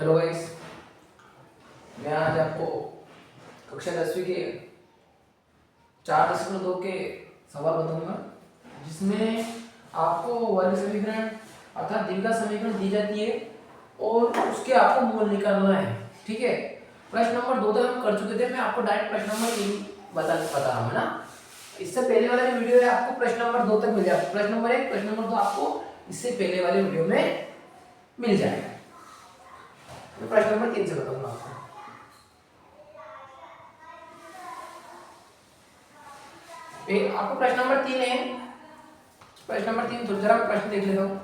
Hello guys, मैं आज आपको कक्षा 10वीं के 4.2 के सवाल बताऊंगा, जिसमें आपको वर्ग समीकरण अर्थात द्विघात समीकरण दी जाती है और उसके आपको मूल निकालना है। ठीक है, प्रश्न नंबर 2 तक हम कर चुके थे। मैं आपको डायरेक्ट प्रश्न नंबर 3 बता रहा हूँ ना। इससे पहले वाले वीडियो में आपको प्रश्न नंबर 2 तक मिल जाएगा। प्रश्न नंबर 1, प्रश्न नंबर 2 आपको इससे पहले वाले वीडियो में मिल जाएगा। मैं प्रश्न नंबर 3 से बताऊंगा आपको। आपको प्रश्न नंबर 3 है। प्रश्न नंबर 3 तो जरा प्रश्न देख लेता हूँ।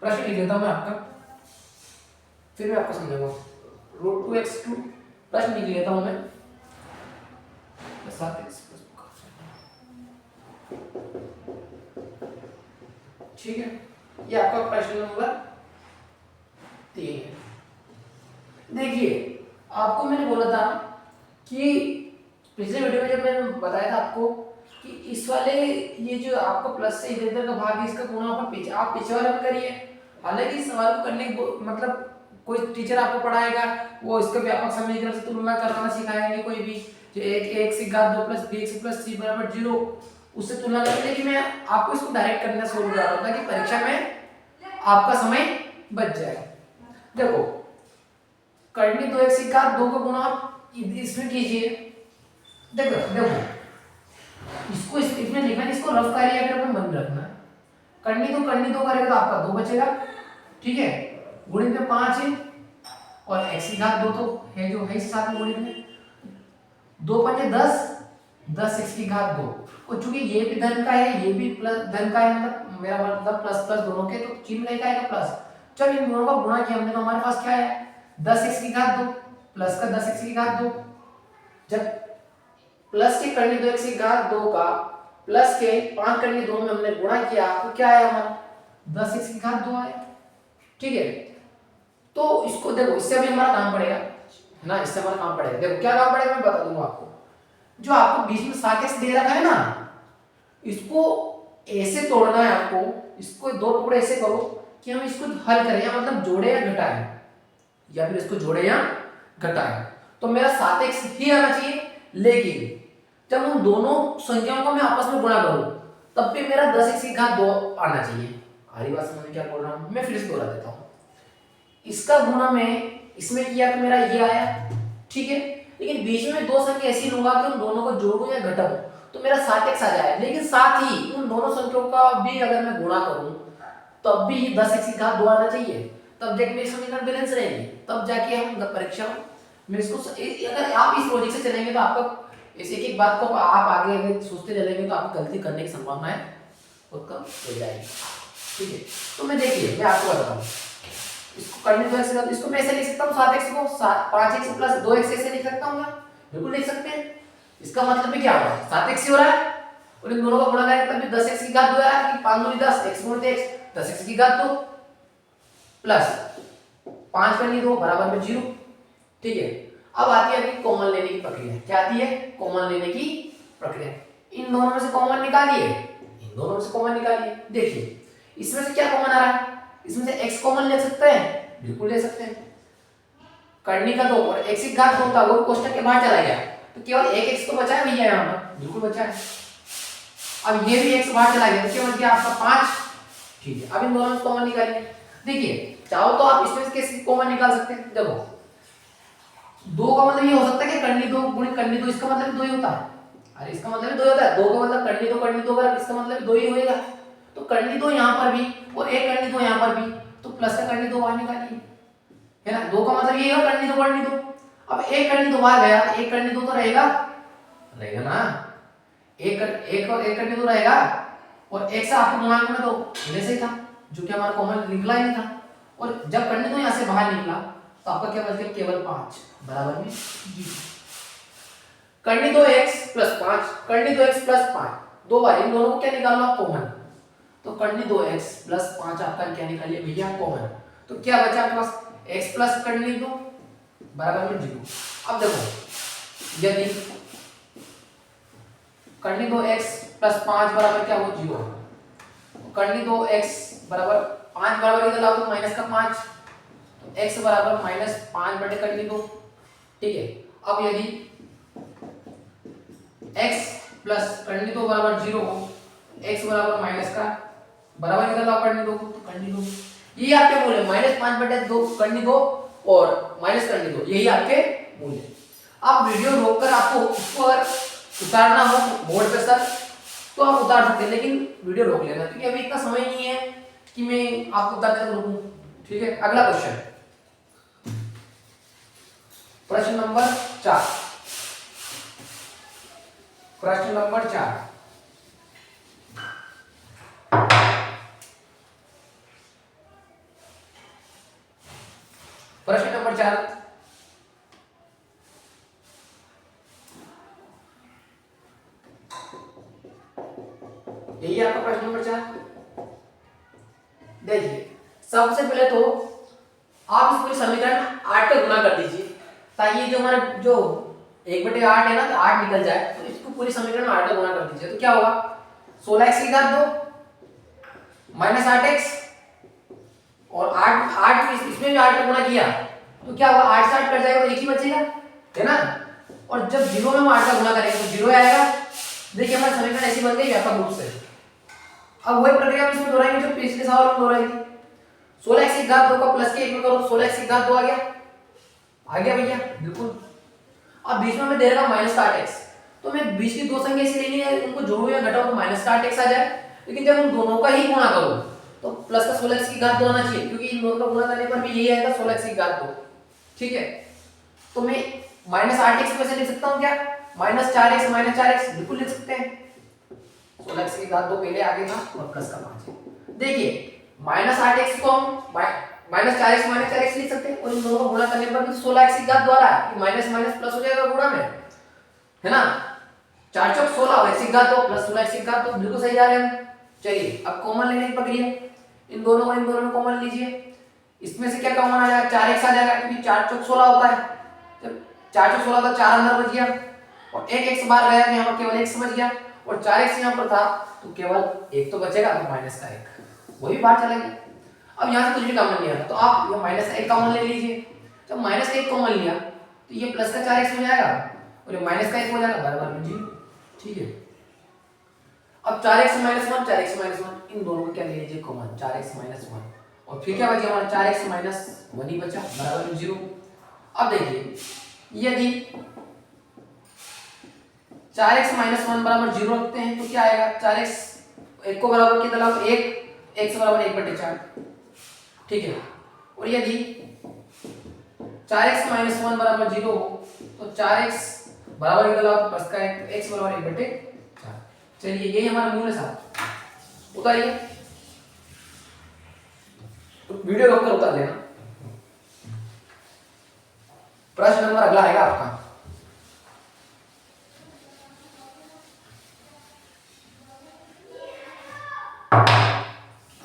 प्रश्न लिख लेता हूँ मैं आपका, फिर मैं आपको समझाऊंगा। √2x2 प्रश्न लिख लेता हूँ मैं। 7x ठीक है, ये आपका प्रश्न नंबर 3 है। देखिए, आपको मैंने बोला था कि पिछले वीडियो में जब मैंने बताया था आपको कि इस वाले ये जो आपका प्लस से इधर इधर का भाग है, इसका गुणा आप पीछे वाले में करिए। हालांकि इस सवाल को करने मतलब कोई टीचर आपको पढ़ाएगा, वो इसका व्यापक समीकरण से तुलना करना सिखाएंगे। कोई भी जो एक से घात 2 प्लस bx प्लस c बराबर 0, उससे तुलना करेंगे। लेकिन मैं आपको इसको डायरेक्ट करना सोल्व कर रहा हूँ ताकि परीक्षा में आपका समय बच जाए। देखो, करनी 2x की घात 2 का गुणा आप इसमें कीजिए। देखो देखो, इसको इसमें लिखना, इसको रफ कार्य अगर मन रखना। करनी दो करेगा तो आपका 2 बचेगा। ठीक है, गुणित में 5 है और x की घात 2 तो है जो है, साथ में गुणित में 2 5 10, 10 x की घात 2। और चूंकि ये भी धन का है, ये भी प्लस धन का है, मतलब मेरा मतलब प्लस प्लस दोनों के, तो चिन्ह नहीं का आएगा प्लस। चल इन दोनों का गुणा किया हमने, तो हमारे पास क्या है, 10 x की घात 2 प्लस का 10 x की घात 2। जब प्लस के करनी 2 x की घात 2 का प्लस के 5 करनी 2 में हमने गुणा किया, तो क्या आया हमारा, 10 x की घात 2 आया। ठीक है, तो इसको देखो, इससे भी हमारा काम पड़ेगा ना, इससे हमारा काम पड़ेगा। देखो क्या काम पड़ेगा, मैं बता दूंगा आपको। जो आपको बीच में 7x दे रखा है ना, इसको ऐसे तोड़ना है आपको। इसको दो टुकड़े ऐसे करो कि हम इसको हल करें, या मतलब जोड़े या घटाएं, या फिर इसको जोड़े या घटाएं। तो मेरा 7x ही आना चाहिए, लेकिन जब उन दोनों संख्याओं को मैं आपस में गुणा करूं, तब भी मेरा 10x की घात 2 आना चाहिए। आरी बात समझ में क्या बोल रहा हूं मैं, फिर से दोहरा देता हूं। इसका गुणा मैं इसमें किया तो मेरा ये आया। ठीक है, लेकिन बीच में दो संख्या ऐसी लूंगा कि उन दोनों को जोड़ूं या घटाऊं, तो मेरा 7x आ जाए। लेकिन साथ ही उन दोनों संख्याओं का भी अगर मैं गुणा करूं, तब भी 10x की घात 2 आना चाहिए। तब जाके मेरी समीकरण बैलेंस रहेगी, तब जाके हम परीक्षा में इसको, अगर आप इस लॉजिक से चलेंगे तो आपका इस एक एक बात को आप आगे अगर सोचते चलेंगे तो आपकी गलती करने की संभावना बहुत कम हो जाएगी। ठीक है, तो मैं देखिए, मैं आपको बताता हूँ। इसको करने दो x, इसको मैं ऐसे लिख सकता हूँ 7x को 5x प्लस 2x ऐसे लिख सकता हूँ, बिल्कुल लिख सकते हैं। इसका मतलब भी क्या होगा, 7x ही हो रहा है और इन दोनों का गुणा करें तब भी 10x की घात 2 आ रहा है कि 5 दूनी 10, x गुणित x, 10x की घात 2 प्लस 5 करनी 2 बराबर में 0। ठीक है, अब आती है अपनी कॉमन लेने की प्रक्रिया। क्या आती है, कॉमन लेने की प्रक्रिया। इन दोनों में से कॉमन निकालिए, इन दोनों में से कॉमन निकालिए। देखिए, इसमें से क्या कॉमन आ रहा है, इसमें से x कॉमन ले सकते हैं, बिल्कुल ले सकते हैं। करनी का 2 और x की घात 2 था, वो कोष्टक के बाहर चला गया, तो केवल एक x तो बचा है भैया, यहां पर बिल्कुल बचा है। अब ये भी x बाहर चला गया, तो क्या बच गया आपका 5। ठीक है, अब इन दोनों में से कॉमन निकालिए। देखिए, चाहो तो आप इसमें से किसी कॉमन निकाल सकते हैं। देखो, 2 का मतलब ये हो सकता है कि करनी 2 गुणित करनी 2, इसका मतलब 2 ही होता है। अरे इसका मतलब भी 2 होता है, 2 का मतलब करनी 2 कर, इसका मतलब 2 ही होएगा। तो करनी 2 यहां पर भी और एक करनी 2 यहां पर भी, तो प्लस का करनी 2 बाहर निकालिए, है ना। 2 का मतलब ये है करनी 2। अब एक करनी 2 बाहर गया, एक करनी 2 तो रहेगा ना, एक करनी 2 रहेगा और एक से आपको गुणा करना 2 पहले से ही था, जो कि हमारा कॉमन निकला ही नहीं था। और जब करनी 2 यहां से बाहर निकला, तो आपका क्या बच गया, केवल 5 बराबर में 0। करनी 2x प्लस 5, करनी 2x प्लस 5, दो बार इन दोनों को क्या निकालना कॉमन, तो करनी 2x प्लस 5 आपका क्या निकालिए भैया, कॉमन। तो क्या बचा आपके पास, x प्लस करनी 2 बराबर में 0। अब देखो, यदि करनी 2x प्लस 5 बराबर क्या हो 0, करनी 2x बराबर 5 बराबर इधर लाओ तो माइनस का 5, तो x बराबर -5 बटे कर ली 2। ठीक है, अब यदि x प्लस करनी 2 बराबर 0 हो, x बराबर माइनस का बराबर निकल आओ करनी 2 को, तो करनी 2 यही आपके मूल है, -5 बटे 2 करनी 2 और माइनस करनी 2, यही आपके मूल है। आप वीडियो रोककर आपको ऊपर उतारना हो बोर्ड पे सर तो आप उतार सकते हैं, लेकिन वीडियो रोक लेना क्योंकि अभी इतना समय नहीं है कि मैं आपको उतारने को रोकूं। ठीक है, अगला क्वेश्चन, प्रश्न नंबर 4। प्रश्न नंबर 4, प्रश्न नंबर 4, यही आपका प्रश्न नंबर 4। देखिए, सबसे पहले तो आप इस पूरे समीकरण 8 का गुना कर दीजिए ताकि जो हमारा जो 1/8 है ना, तो 8 निकल जाए, तो इसको पूरी समीकरण 8 का गुना कर दीजिए, तो क्या होगा 16x की घात 2 माइनस 8x और 8 इसमें भी 8 का गुना किया तो क्या होगा 8 से 8 कट जाएगा तो एक ही बचेगा, है ना। और जब 0 में हम 8 का गुना करेंगे तो 0 आएगा। देखिए हमारी समीकरण ऐसी बन गई व्यापक रूप से। अब वही प्रक्रिया हम इसमें दोहराएंगे जो पिछले सवाल में दोहराई थी। 16x की घात 2 का प्लस के 1 में करो, 16x की घात 2 आ गया भैया, बिल्कुल। अब बीच में हमें दे रहा माइनस 8x, तो मैं बीच की दो संख्या ऐसी लेनी है उनको जोड़ो या घटाओ तो माइनस 8x आ जाए, लेकिन जब हम दोनों का ही गुणा करो तो प्लस का 16x की घात 2 आना चाहिए क्योंकि इन दोनों का गुणा करने पर भी यही आएगा 16x की घात 2। ठीक है, तो मैं माइनस 8x में से लिख सकता हूं क्या, माइनस 4x बिल्कुल लिख सकते हैं। 16x की घात 2 पहले आगे था और प्लस का 5। देखिए माइनस 8x को हम माइनस 4x लिख सकते हैं और इन दोनों को गुणा करने पर भी 16x की घात द्वारा कि माइनस माइनस प्लस हो जाएगा गुणा में, है ना। 4 चौक 16 x की घात 2 प्लस 16x की घात 2 बिल्कुल सही जा रहे हैं। चलिए अब कॉमन लेने की प्रक्रिया, इन दोनों में कॉमन लीजिए। इसमें से क्या कॉमन आ जाएगा 4x आ जाएगा क्योंकि 4 चौक 16 होता है। जब 4 चौक 16 तो 4 अंदर बच गया और एक x बाहर गया तो यहां पर केवल x बच गया और 4x यहां पर था तो केवल एक तो बचेगा तो माइनस का 1 वही बाहर चला गया। अब यहां से कुछ भी कॉमन नहीं आता तो आप ये माइनस का 1 कॉमन ले लीजिए। जब माइनस का 1 कॉमन लिया तो ये प्लस का 4x हो जाएगा और ये माइनस का 1 हो जाएगा बराबर में 0। ठीक है, अब 4x माइनस 1 4x माइनस 1 इन दोनों को क्या ले लीजिए कॉमन 4x माइनस 1 और फिर क्या बचा हमारा 4x माइनस 1 ही बचा बराबर में 0। अब देखिए यदि 4x माइनस 1 बराबर 0 रखते हैं तो क्या आएगा 4x 1 को बराबर कितना लाओ 1 x बराबर 1/4। ठीक है, और यदि 4x माइनस 1 बराबर 0 हो तो 4x बराबर कितना लाओ प्लस का 1 तो x बराबर 1/4। चलिए यही हमारा मूल है साहब, उतारिए वीडियो रोक कर उतार लेना। प्रश्न नंबर अगला आएगा आपका,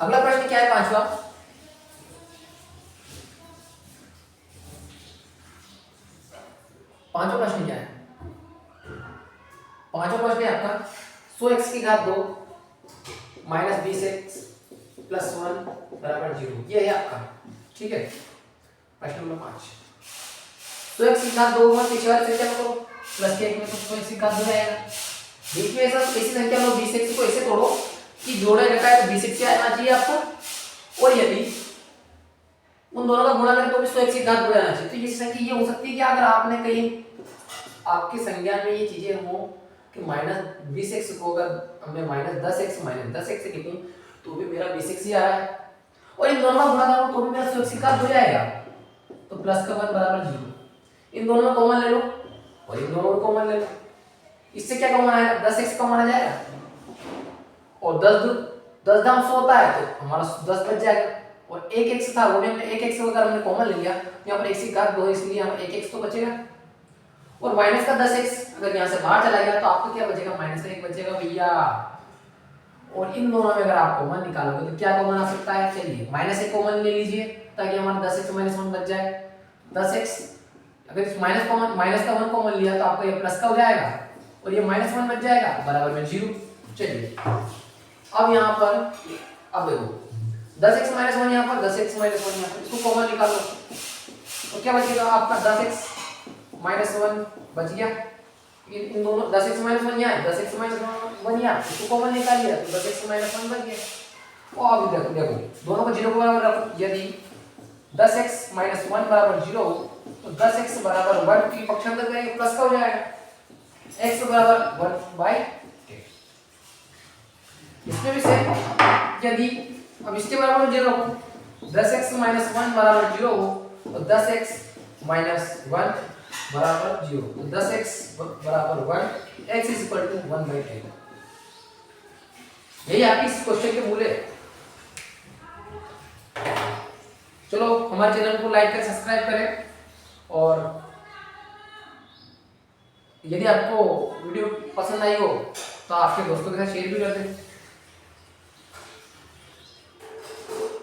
अगला प्रश्न क्या है 5वां। पांचवा प्रश्न क्या है, पांचवा प्रश्न है आपका 100x की घात 2 माइनस 20x प्लस 1 बराबर 0 ये है आपका। ठीक है, प्रश्न नंबर 5 100x की घात 2 में पीछे वाली संख्या को करो प्लस के 1 में तो 100x की घात 2 आएगा। बीच में ऐसा ऐसी संख्या लो 20x को ऐसे तोड़ो कि जोड़े रखा है तो 20x आना चाहिए आपको और यदि उन दोनों का गुणा करें तो भी 100x की घात 2 आना चाहिए। तो ये संख्या ये हो सकती है कि अगर आपने कहीं आपके संज्ञा में ये चीजें हो कि माइनस 20x को अगर हमने माइनस 10x लिखूं तो भी मेरा 20x ही आ रहा है और इन दोनों का गुणा करूं तो भी मेरा 100x की घात हो जाएगा तो प्लस का 1 बराबर 0। इन दोनों में कॉमन ले लो और इन दोनों में कॉमन ले लो, इससे क्या कॉमन आएगा 10x कॉमन आ जाएगा और 10 दाम 100 होता है तो हमारा 10 बच जाएगा और 1x था वो में 1x को अगर हमने कॉमन ले लिया यहाँ पर x की घात 2 इसलिए हमें 1x तो बचेगा और माइनस का 10x अगर यहाँ से बाहर चला गया तो आपको क्या बचेगा माइनस का 1 बचेगा भैया। और इन दोनों में अगर आप कॉमन निकालोगे तो क्या कॉमन आ सकता है, चलिए माइनस 1 कॉमन ले लीजिए ताकि हमारा 10x माइनस 1 बच जाए। 10x अगर इस माइनस का 1 कॉमन लिया तो आपको ये प्लस का हो जाएगा और ये माइनस 1 बच जाएगा बराबर में 0। चलिए अब यहाँ पर अब देखो 10x माइनस 1 यहाँ पर, 10x माइनस 1 यहाँ पर, इसको कॉमन निकाल लो तो क्या बचेगा आपका 10x माइनस 1 बच गया। इन दोनों 10x माइनस 1 यहाँ है, 10x माइनस 1 यहाँ, इसको कॉमन निकाल लिया तो 10x माइनस 1 बच गया। और अभी देखो देखो दोनों को 0 के बराबर रखो, यदि 10x माइनस 1 बराबर 0 तो 10x बराबर 1 की पक्षांतर करेंगे प्लस का हो जाएगा, x बराबर 1 बाई 10। इसमें भी सेम, यदि अब इसके बराबर 0 हो 10x माइनस 1 बराबर 0 हो तो 10x माइनस 1 बराबर 0 तो 10x बराबर 1, x is equal to 1 by 10। यही आपकी इस क्वेश्चन के मूल है। चलो हमारे चैनल को लाइक करें, सब्सक्राइब करें, और यदि आपको वीडियो पसंद आई हो तो आपके दोस्तों के साथ शेयर भी कर दें।